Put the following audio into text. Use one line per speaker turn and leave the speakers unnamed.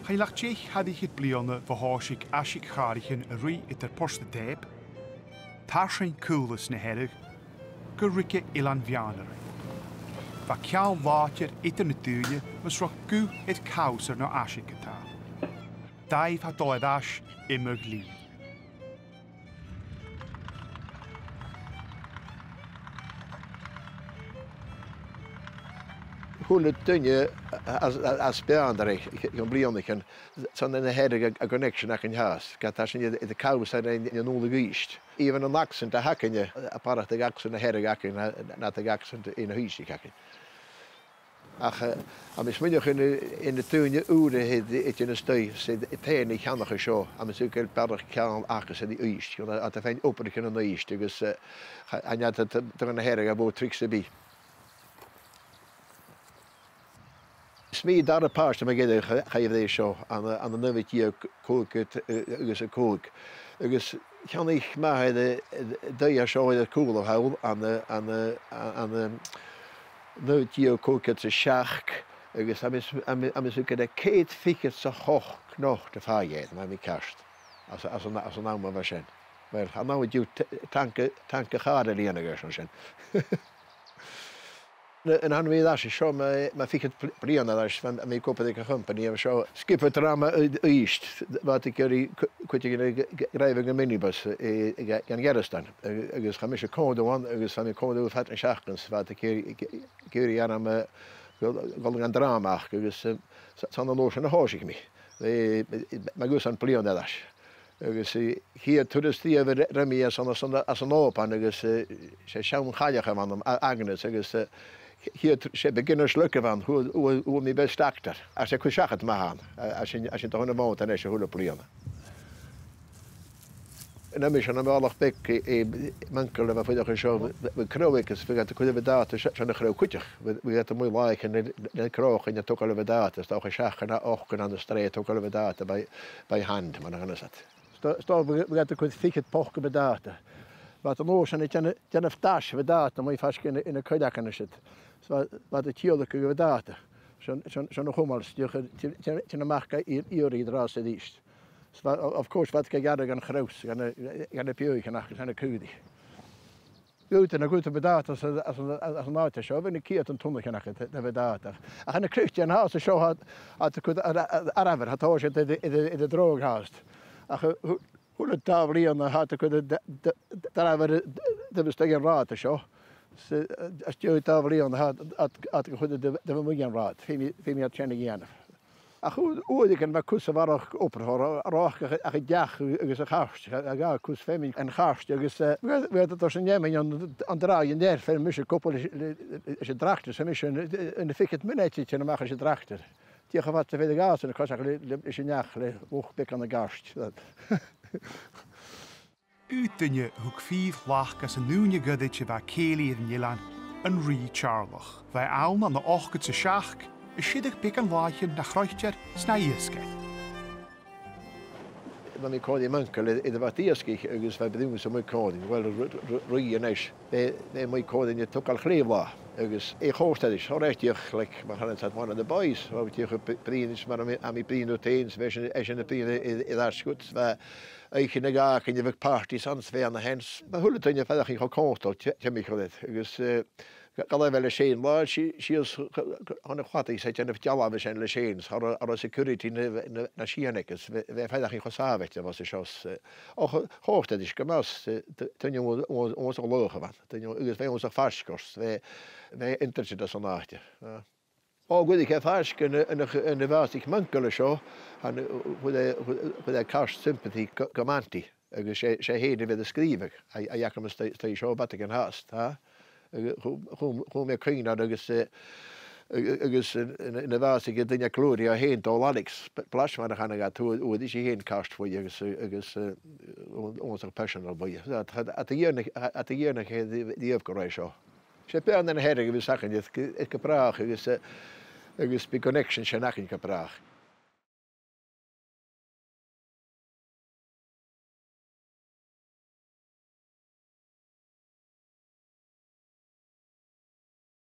Chailach teich had ich het blianne verhaasig asig charichen a rui it der poste tape. Tarschein coolus na herig, gurrike ilan vianer. Va kjal water it in natuurje was rock gu it kauser na asig geta. Daiv had doed ash immer glie.
Húle dunne as beander gan bliannichen san in herige a connection ac yn haas. Gat as in de kaus in nôl gist. Even an accent a hakken a parat de accent a herige ac na de accent in huis ik. Ach am is middag in de tuinje oere het in een stui se het niet handig zo. Am is ook heel berg kan akers in die uist. Dat er fijn open kunnen na uist. Dus en ja dat er een herige bo tricks te bi. Smee daar een paar te ga je deze show aan de nieuwe hier kook het is een kook. Dus kan ik maar de jaar show de cooler houden aan de nieuwe hier kook het een shark. Dus am is ook de keet fiket zo hoog nog te vaaien met mijn kast. Als een naam maar zijn. Maar aan nou het tanken gade lenen zijn. En han vi daar zo maar fick het brian daar van mijn kopper company en zo skip het raam east wat ik jullie rijden minibus gaan Gerrestan dus gaan we code one dus van code van het schakels wat ik jullie aan me wil gaan drama dus zijn dan nog een huis ik mee maar goed aan brian daar dus hier toeristie we remie als een open dus ze zou gaan gaan Agnes dus hier ze beginnen slukken van hoe mijn best actor. Als ik zeg het maar aan. Als je toch een woont dan is je goede plieren. En dan is je normaal nog bek mankelen waarvoor je zo we kroekjes we gaan kunnen we dat zo'n groot kutje. We gaan mooi lijken de kroeg en je toch al we dat. Dus toch zeggen naar ogen aan de straat ook al we dat bij hand maar dan is het. Stel we gaan kunnen fiket pochen bij dat. Wat er zijn het een tas we dat dan moet je vast in een kuddaken zit. Wat het heerlijke we dat. Zo'n hommels je marka hier draas het is. Of course wat ik jaren gaan groot gaan de pieug gaan zijn de kudi. Goed en goed we dat als een auto zo en een keer een tonne gaan dat we dat. En een kruchtje en haas zo had ik araber had hoor in de drooghaast. Hoe het tafel hier had ik daar we bestegen raad zo. Als je tafel hier had ik goed de we moeten raad. Vind je het zijn geen. Ach hoe ik en kussen waar op raak ik ja is een gast. Ja kus fem en gast. Dus weet het als een nemen aan draaien daar veel misschien koppel is het drachter. Ze misschien een fiket minetje en dan mag je drachter. Die gaat wat te veel gas en dan kan zeggen is een jaar hoog bek aan de gast.
Uitdinje hoek 5 lach as een nieuwe guddetje waar Kelly in Jelan een rie Charloch. Wij allen aan de ochtendse schach is schiddig pik en laatje naar grootje snijisket.
Dan ik hoor die mankel in de watierski dus wij bedoelen zo mooi koning wel rie en is. Nee mooi koning je toch al gleefla. Dus ik hoor dat is zo recht je gelijk maar gaan het uit one of the boys wat je geprins maar aan mijn prins teens we is in de prins in daar goed ik in de gaak in de parties aan twee de hands maar hoe het dan je verder ging gekocht tot je mij goed dus kan er wel eens zien maar she is aan wat ik zei je hebt al we zijn legens haar security na Chianekkes we verder ging gesavet was de shows ook hoort dat is gemas toen je ons logen wat toen je wij ons vastkost wij interesse dat zo nachtje oh goed ik heb vast en de was ik mankelen zo en hoe de kast sympathy gamanti dus ze heden weer de schrijven ik kan me zo wat ik haast ha hoe meer kring dat dus in de was ik denk Claudia heen tot Alex plas maar dan gaan ik hoe is je heen kast voor je dus onze personal boy dat at de hier die heb ik zo ze hebben een herige we zeggen dit ik praag dus connection zijn ik praag